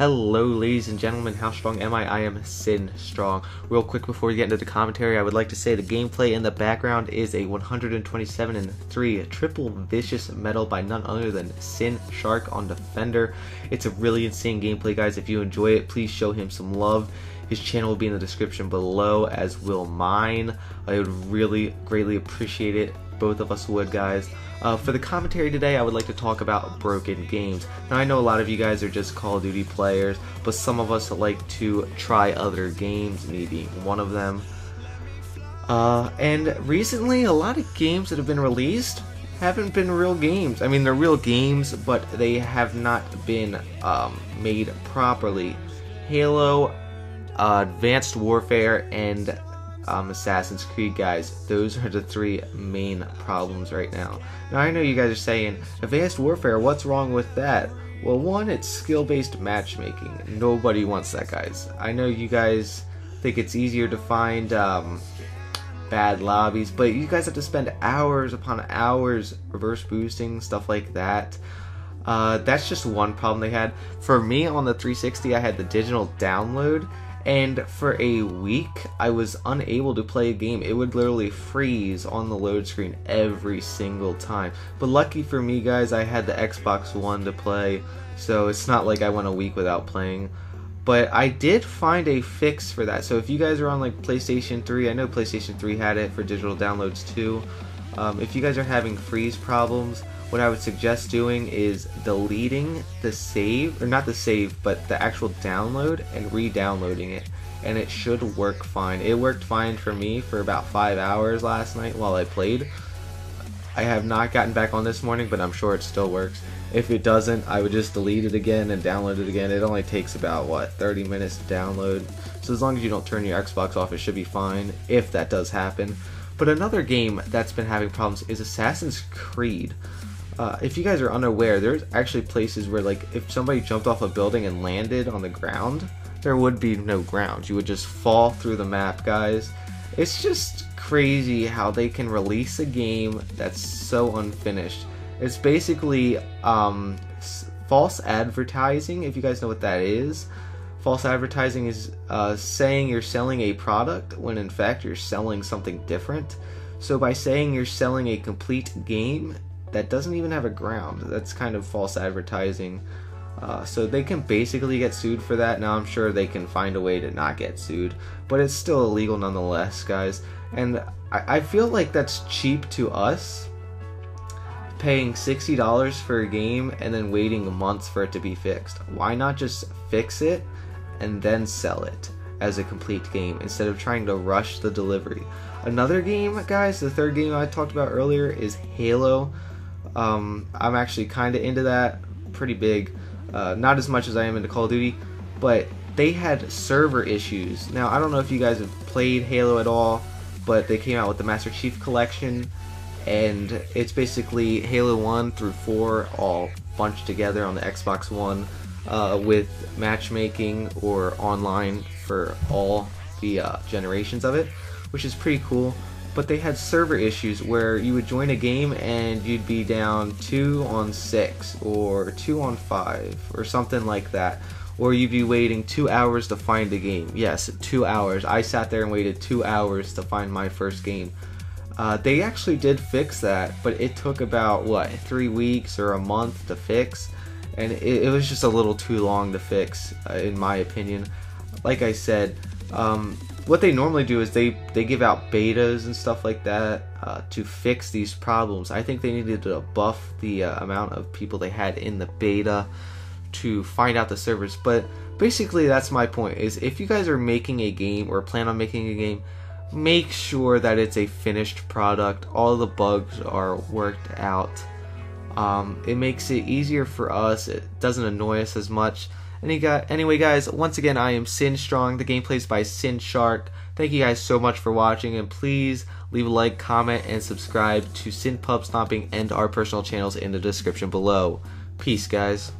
Hello ladies and gentlemen, how strong am I? I am Sin Strong. Real quick before we get into the commentary, I would like to say the gameplay in the background is a 127 and 3 triple vicious medal by none other than Sin Shark on Defender. It's a really insane gameplay, guys. If you enjoy it, please show him some love. His channel will be in the description below, as will mine. I would really greatly appreciate it. Both of us would, guys. For the commentary today, I would like to talk about broken games. Now, I know a lot of you guys are just Call of Duty players, but some of us like to try other games, me being one of them. And recently, a lot of games that have been released haven't been real games. I mean, they're real games, but they have not been made properly. Halo, Advanced Warfare, and Assassin's Creed, guys. Those are the three main problems right now. Now, I know you guys are saying, Advanced Warfare, what's wrong with that? Well, one, it's skill-based matchmaking. Nobody wants that, guys. I know you guys think it's easier to find bad lobbies, but you guys have to spend hours upon hours reverse boosting, stuff like that. That's just one problem they had. For me, on the 360, I had the digital download, and for a week I was unable to play a game. It would literally freeze on the load screen every single time. But lucky for me, guys, I had the Xbox One to play, so it's not like I went a week without playing. But I did find a fix for that. So if you guys are on like PlayStation 3, I know PlayStation 3 had it for digital downloads too. If you guys are having freeze problems, what I would suggest doing is deleting the save, or not the save, but the actual download, and re-downloading it, and it should work fine. It worked fine for me for about 5 hours last night while I played. I have not gotten back on this morning, but I'm sure it still works. If it doesn't, I would just delete it again and download it again. It only takes about, what, 30 minutes to download. So as long as you don't turn your Xbox off, it should be fine, if that does happen. But another game that's been having problems is Assassin's Creed. If you guys are unaware, there's actually places where, like, if somebody jumped off a building and landed on the ground, there would be no ground. You would just fall through the map, guys. It's just crazy how they can release a game that's so unfinished. It's basically false advertising, if you guys know what that is. False advertising is saying you're selling a product when in fact you're selling something different. So by saying you're selling a complete game that doesn't even have a ground, that's kind of false advertising. So they can basically get sued for that. Now, I'm sure they can find a way to not get sued, but it's still illegal nonetheless, guys. And I feel like that's cheap to us, paying $60 for a game and then waiting months for it to be fixed. Why not just fix it and then sell it as a complete game instead of trying to rush the delivery? Another game, guys, the third game I talked about earlier, is Halo. I'm actually kind of into that, pretty big. Not as much as I am into Call of Duty, but they had server issues. Now, I don't know if you guys have played Halo at all, but they came out with the Master Chief Collection, and it's basically Halo 1 through 4 all bunched together on the Xbox One, with matchmaking or online for all the generations of it, which is pretty cool. But they had server issues where you would join a game and you'd be down 2 on 6 or 2 on 5 or something like that, or you'd be waiting 2 hours to find a game. Yes, 2 hours. I sat there and waited 2 hours to find my first game. They actually did fix that, but it took about, what, 3 weeks or a month to fix, and it was just a little too long to fix, in my opinion. Like I said, what they normally do is they give out betas and stuff like that to fix these problems. I think they needed to buff the amount of people they had in the beta to find out the servers. But basically, that's my point, is if you guys are making a game or plan on making a game, make sure that it's a finished product. All the bugs are worked out. It makes it easier for us. It doesn't annoy us as much. Anyway, guys, once again, I am Sin Strong. The gameplay is by Sin Shark. Thank you guys so much for watching, and please leave a like, comment, and subscribe to Sin Pubstomping and our personal channels in the description below. Peace, guys.